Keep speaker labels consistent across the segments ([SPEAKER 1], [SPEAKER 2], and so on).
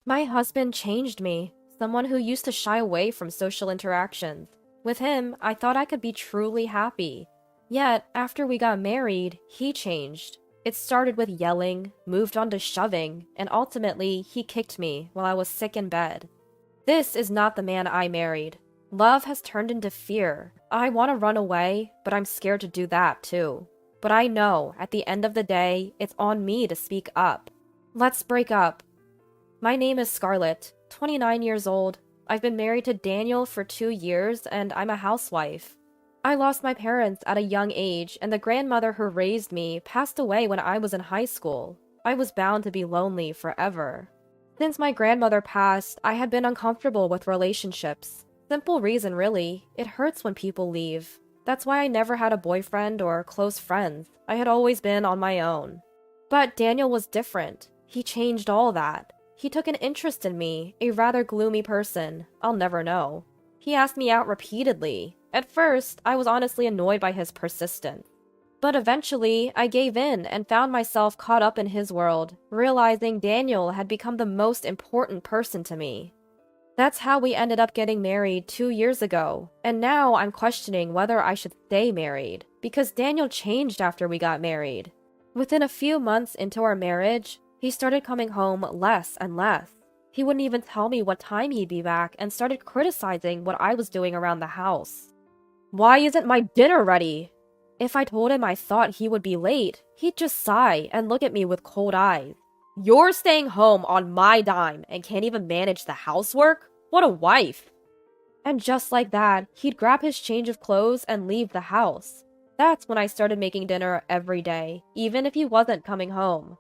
[SPEAKER 1] My husband changed me, someone who used to shy away from social interactions. With him, I thought I could be truly happy. Yet, after we got married, he changed. It started with yelling, moved on to shoving, and ultimately, he kicked me while I was sick in bed. This is not the man I married. Love has turned into fear. I want to run away, but I'm scared to do that too. But I know, at the end of the day, it's on me to speak up. Let's break up. My name is Scarlett, 29 years old. I've been married to Daniel for 2 years, and I'm a housewife. I lost my parents at a young age, and the grandmother who raised me passed away when I was in high school. I was bound to be lonely forever. Since my grandmother passed, I had been uncomfortable with relationships. Simple reason, really. It hurts when people leave. That's why I never had a boyfriend or close friends. I had always been on my own. But Daniel was different. He changed all that. He took an interest in me, a rather gloomy person. I'll never know. He asked me out repeatedly. At first, I was honestly annoyed by his persistence. But eventually, I gave in and found myself caught up in his world, realizing Daniel had become the most important person to me. That's how we ended up getting married 2 years ago, and now I'm questioning whether I should stay married, because Daniel changed after we got married. Within a few months into our marriage, he started coming home less and less. He wouldn't even tell me what time he'd be back and started criticizing what I was doing around the house. "Why isn't my dinner ready?" If I told him I thought he would be late, he'd just sigh and look at me with cold eyes. "You're staying home on my dime and can't even manage the housework? What a wife!" And just like that, he'd grab his change of clothes and leave the house. That's when I started making dinner every day, even if he wasn't coming home.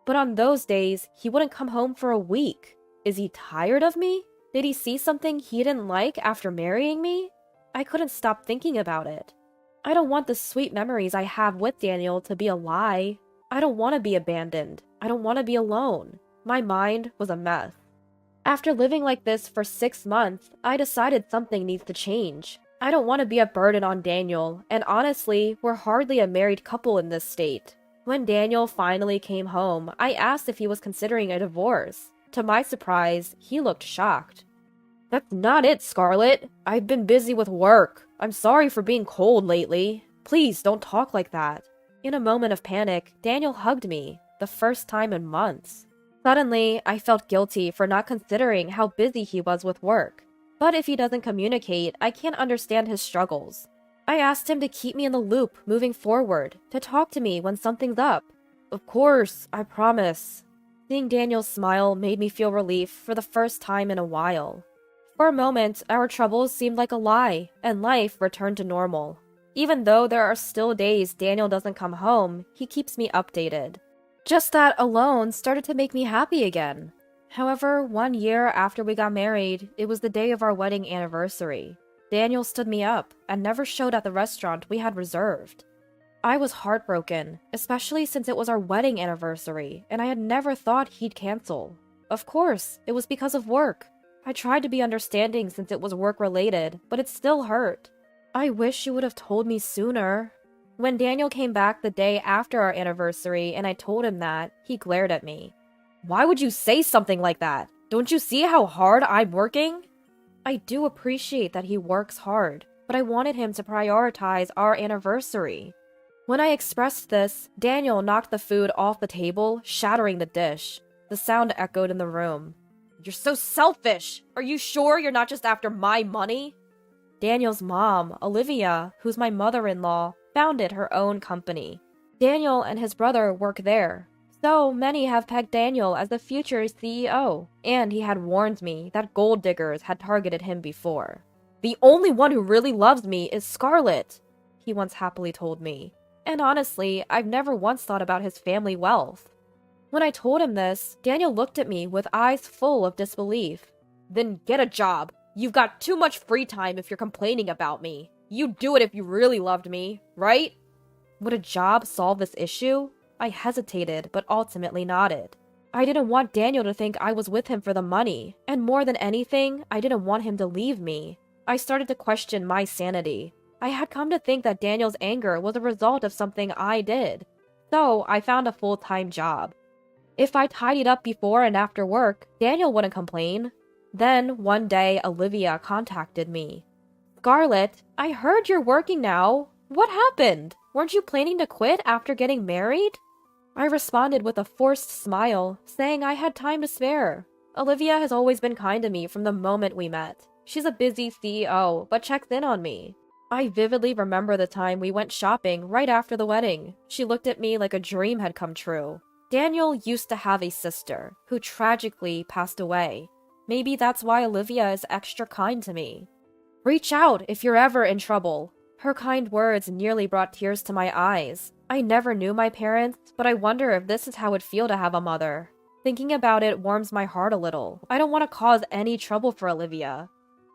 [SPEAKER 1] But on those days, he wouldn't come home for a week. Is he tired of me? Did he see something he didn't like after marrying me? I couldn't stop thinking about it. I don't want the sweet memories I have with Daniel to be a lie. I don't want to be abandoned. I don't want to be alone. My mind was a mess. After living like this for 6 months, I decided something needs to change. I don't want to be a burden on Daniel, and honestly, we're hardly a married couple in this state. When Daniel finally came home, I asked if he was considering a divorce. To my surprise, he looked shocked. "That's not it, Scarlett. I've been busy with work. I'm sorry for being cold lately. Please don't talk like that." In a moment of panic, Daniel hugged me, the first time in months. Suddenly, I felt guilty for not considering how busy he was with work. But if he doesn't communicate, I can't understand his struggles. I asked him to keep me in the loop moving forward, to talk to me when something's up. "Of course, I promise." Seeing Daniel's smile made me feel relief for the first time in a while. For a moment, our troubles seemed like a lie, and life returned to normal. Even though there are still days Daniel doesn't come home, he keeps me updated. Just that alone started to make me happy again. However, 1 year after we got married, it was the day of our wedding anniversary. Daniel stood me up and never showed at the restaurant we had reserved. I was heartbroken, especially since it was our wedding anniversary, and I had never thought he'd cancel. Of course, it was because of work. I tried to be understanding since it was work-related, but it still hurt. I wish you would have told me sooner. When Daniel came back the day after our anniversary and I told him that, he glared at me. "Why would you say something like that? Don't you see how hard I'm working?" I do appreciate that he works hard, but I wanted him to prioritize our anniversary. When I expressed this, Daniel knocked the food off the table, shattering the dish. The sound echoed in the room. "You're so selfish! Are you sure you're not just after my money?" Daniel's mom, Olivia, who's my mother-in-law, founded her own company. Daniel and his brother work there. So many have pegged Daniel as the future CEO, and he had warned me that gold diggers had targeted him before. "The only one who really loves me is Scarlett," he once happily told me. And honestly, I've never once thought about his family wealth. When I told him this, Daniel looked at me with eyes full of disbelief. "Then get a job. You've got too much free time if you're complaining about me. You'd do it if you really loved me, right?" Would a job solve this issue? I hesitated, but ultimately nodded. I didn't want Daniel to think I was with him for the money, and more than anything, I didn't want him to leave me. I started to question my sanity. I had come to think that Daniel's anger was a result of something I did. So I found a full-time job. If I tidied up before and after work, Daniel wouldn't complain. Then, one day, Olivia contacted me. Scarlett, I heard you're working now. What happened? Weren't you planning to quit after getting married? I responded with a forced smile, saying I had time to spare. Olivia has always been kind to me from the moment we met. She's a busy CEO, but checks in on me. I vividly remember the time we went shopping right after the wedding. She looked at me like a dream had come true. Daniel used to have a sister, who tragically passed away. Maybe that's why Olivia is extra kind to me. Reach out if you're ever in trouble. Her kind words nearly brought tears to my eyes. I never knew my parents, but I wonder if this is how it'd feel to have a mother. Thinking about it warms my heart a little. I don't want to cause any trouble for Olivia.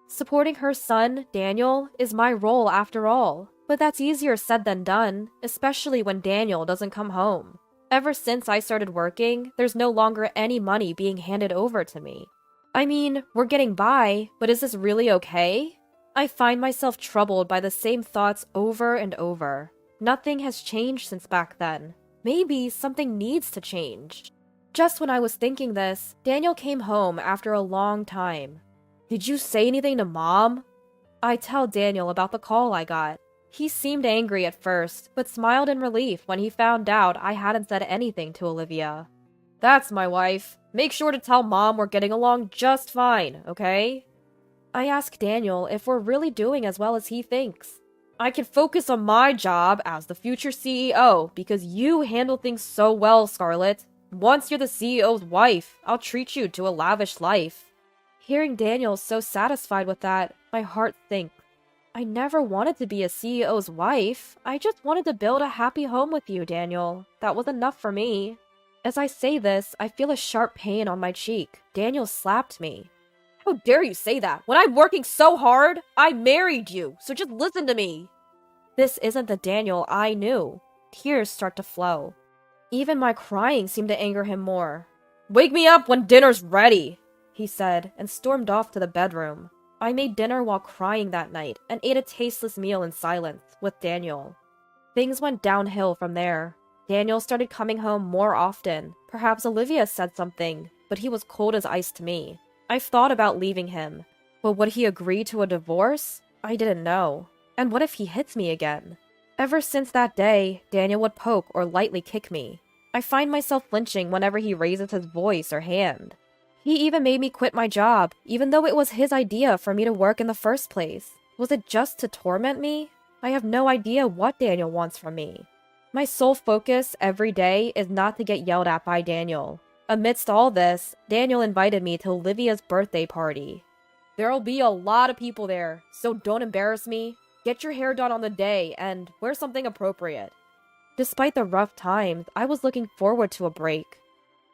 [SPEAKER 1] Supporting her son, Daniel, is my role after all. But that's easier said than done, especially when Daniel doesn't come home. Ever since I started working, there's no longer any money being handed over to me. I mean, we're getting by, but is this really okay? I find myself troubled by the same thoughts over and over. Nothing has changed since back then. Maybe something needs to change. Just when I was thinking this, Daniel came home after a long time. Did you say anything to Mom? I tell Daniel about the call I got. He seemed angry at first, but smiled in relief when he found out I hadn't said anything to Olivia. That's my wife. Make sure to tell Mom we're getting along just fine, okay? I ask Daniel if we're really doing as well as he thinks. I can focus on my job as the future CEO because you handle things so well, Scarlett. Once you're the CEO's wife, I'll treat you to a lavish life. Hearing Daniel so satisfied with that, my heart sinks. I never wanted to be a CEO's wife. I just wanted to build a happy home with you, Daniel. That was enough for me. As I say this, I feel a sharp pain on my cheek. Daniel slapped me. How dare you say that? When I'm working so hard, I married you, so just listen to me. This isn't the Daniel I knew. Tears start to flow. Even my crying seemed to anger him more. Wake me up when dinner's ready, he said, and stormed off to the bedroom. I made dinner while crying that night and ate a tasteless meal in silence with Daniel. Things went downhill from there. Daniel started coming home more often. Perhaps Olivia said something, but he was cold as ice to me. I've thought about leaving him, but would he agree to a divorce? I didn't know. And what if he hits me again? Ever since that day, Daniel would poke or lightly kick me. I find myself flinching whenever he raises his voice or hand. He even made me quit my job, even though it was his idea for me to work in the first place. Was it just to torment me? I have no idea what Daniel wants from me. My sole focus every day is not to get yelled at by Daniel. Amidst all this, Daniel invited me to Olivia's birthday party. There'll be a lot of people there, so don't embarrass me. Get your hair done on the day and wear something appropriate. Despite the rough times, I was looking forward to a break.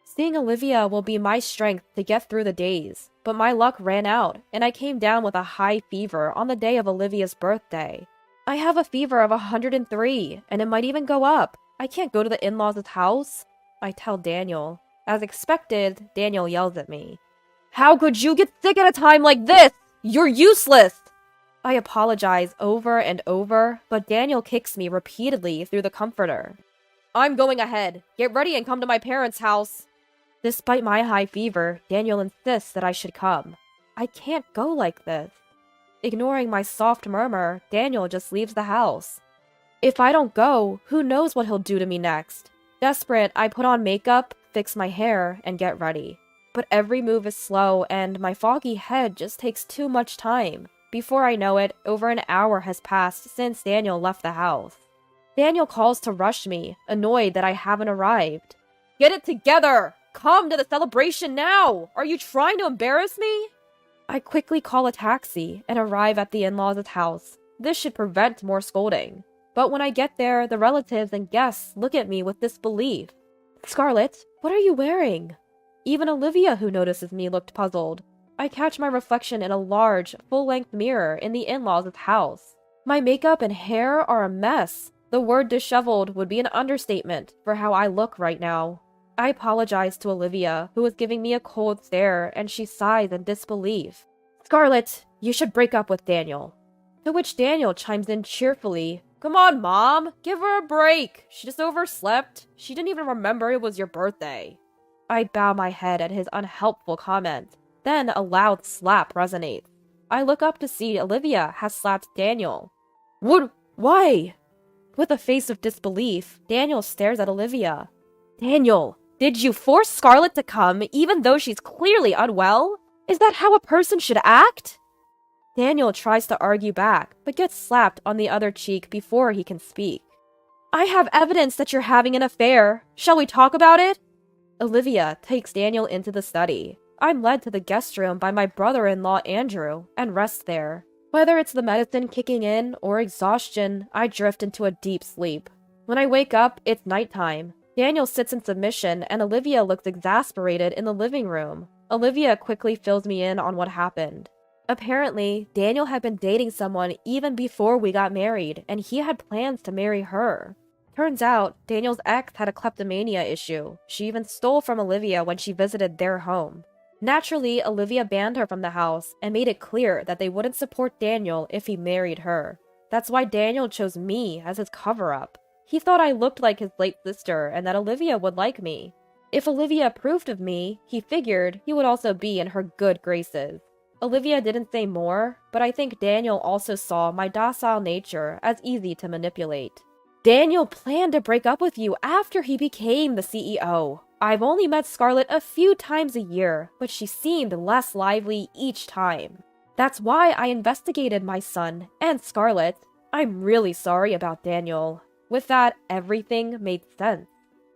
[SPEAKER 1] Seeing Olivia will be my strength to get through the days, but my luck ran out, and I came down with a high fever on the day of Olivia's birthday. I have a fever of 103, and it might even go up. I can't go to the in-laws' house, I tell Daniel. As expected, Daniel yells at me. How could you get sick at a time like this? You're useless! I apologize over and over, but Daniel kicks me repeatedly through the comforter. I'm going ahead. Get ready and come to my parents' house. Despite my high fever, Daniel insists that I should come. I can't go like this. Ignoring my soft murmur, Daniel just leaves the house. If I don't go, who knows what he'll do to me next? Desperate, I put on makeup, fix my hair, and get ready. But every move is slow, and my foggy head just takes too much time. Before I know it, over an hour has passed since Daniel left the house. Daniel calls to rush me, annoyed that I haven't arrived. Get it together! Come to the celebration now! Are you trying to embarrass me? I quickly call a taxi and arrive at the in-laws' house. This should prevent more scolding. But when I get there, the relatives and guests look at me with disbelief. Scarlett, what are you wearing? Even Olivia, who notices me, looked puzzled. I catch my reflection in a large, full-length mirror in the in-laws' house. My makeup and hair are a mess. The word disheveled would be an understatement for how I look right now. I apologize to Olivia, who is giving me a cold stare, and she sighs in disbelief. Scarlett, you should break up with Daniel. To which Daniel chimes in cheerfully. Come on, Mom, give her a break. She just overslept. She didn't even remember it was your birthday. I bow my head at his unhelpful comment. Then a loud slap resonates. I look up to see Olivia has slapped Daniel. What? Why? With a face of disbelief, Daniel stares at Olivia. Daniel, did you force Scarlett to come even though she's clearly unwell? Is that how a person should act? Daniel tries to argue back, but gets slapped on the other cheek before he can speak. I have evidence that you're having an affair. Shall we talk about it? Olivia takes Daniel into the study. I'm led to the guest room by my brother-in-law Andrew and rest there. Whether it's the medicine kicking in or exhaustion, I drift into a deep sleep. When I wake up, it's nighttime. Daniel sits in submission and Olivia looks exasperated in the living room. Olivia quickly fills me in on what happened. Apparently, Daniel had been dating someone even before we got married, and he had plans to marry her. Turns out, Daniel's ex had a kleptomania issue. She even stole from Olivia when she visited their home. Naturally, Olivia banned her from the house and made it clear that they wouldn't support Daniel if he married her. That's why Daniel chose me as his cover-up. He thought I looked like his late sister and that Olivia would like me. If Olivia approved of me, he figured he would also be in her good graces. Olivia didn't say more, but I think Daniel also saw my docile nature as easy to manipulate. Daniel planned to break up with you after he became the CEO. I've only met Scarlett a few times a year, but she seemed less lively each time. That's why I investigated my son and Scarlett. I'm really sorry about Daniel. With that, everything made sense.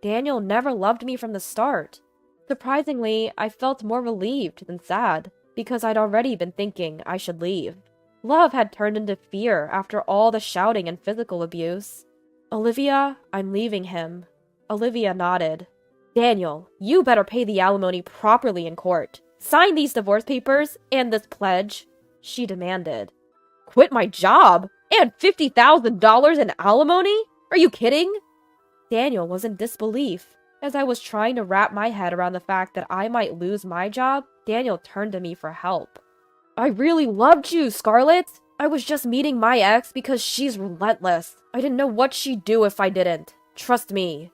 [SPEAKER 1] Daniel never loved me from the start. Surprisingly, I felt more relieved than sad, because I'd already been thinking I should leave. Love had turned into fear after all the shouting and physical abuse. Olivia, I'm leaving him. Olivia nodded. Daniel, you better pay the alimony properly in court. Sign these divorce papers and this pledge, she demanded. Quit my job? And $50,000 in alimony? Are you kidding? Daniel was in disbelief. As I was trying to wrap my head around the fact that I might lose my job, Daniel turned to me for help. I really loved you, Scarlett. I was just meeting my ex because she's relentless. I didn't know what she'd do if I didn't. Trust me.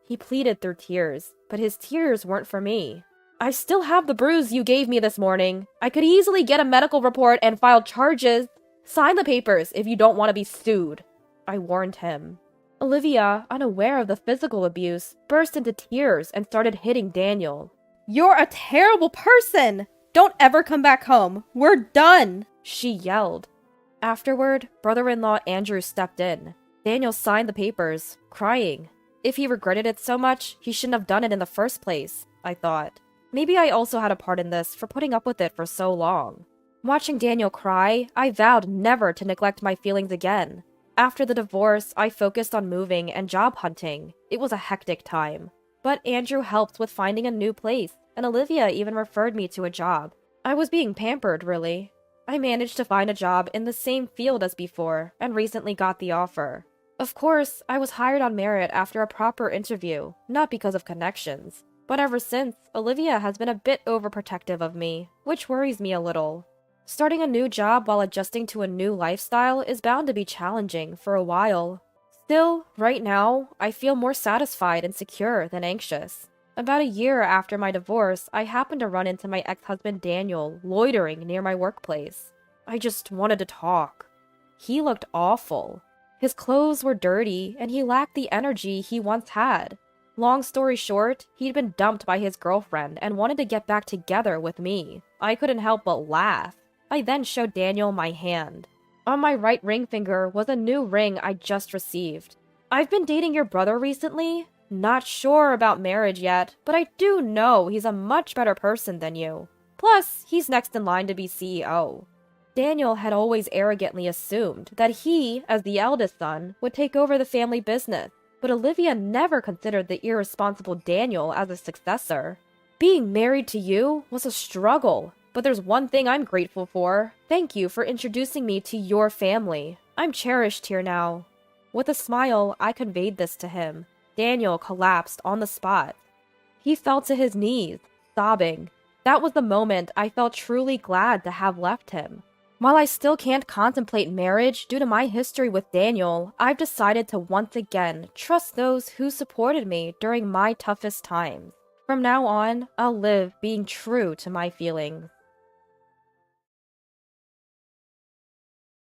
[SPEAKER 1] He pleaded through tears, but his tears weren't for me. I still have the bruise you gave me this morning. I could easily get a medical report and file charges. Sign the papers if you don't want to be sued, I warned him. Olivia, unaware of the physical abuse, burst into tears and started hitting Daniel. You're a terrible person! Don't ever come back home. We're done, she yelled. Afterward, brother-in-law Andrew stepped in. Daniel signed the papers, crying. If he regretted it so much, he shouldn't have done it in the first place, I thought. Maybe I also had a part in this for putting up with it for so long. Watching Daniel cry, I vowed never to neglect my feelings again. After the divorce, I focused on moving and job hunting. It was a hectic time. But Andrew helped with finding a new place, and Olivia even referred me to a job. I was being pampered, really. I managed to find a job in the same field as before, and recently got the offer. Of course, I was hired on merit after a proper interview, not because of connections. But ever since, Olivia has been a bit overprotective of me, which worries me a little. Starting a new job while adjusting to a new lifestyle is bound to be challenging for a while. Still, right now, I feel more satisfied and secure than anxious. About a year after my divorce, I happened to run into my ex-husband Daniel loitering near my workplace. I just wanted to talk. He looked awful. His clothes were dirty, and he lacked the energy he once had. Long story short, he'd been dumped by his girlfriend and wanted to get back together with me. I couldn't help but laugh. I then showed Daniel my hand. On my right ring finger was a new ring I just received. I've been dating your brother recently. Not sure about marriage yet, but I do know he's a much better person than you. Plus, he's next in line to be CEO. Daniel had always arrogantly assumed that he, as the eldest son, would take over the family business, but Olivia never considered the irresponsible Daniel as a successor. Being married to you was a struggle, but there's one thing I'm grateful for. Thank you for introducing me to your family. I'm cherished here now. With a smile, I conveyed this to him. Daniel collapsed on the spot. He fell to his knees, sobbing. That was the moment I felt truly glad to have left him. While I still can't contemplate marriage due to my history with Daniel, I've decided to once again trust those who supported me during my toughest times. From now on, I'll live being true to my feelings.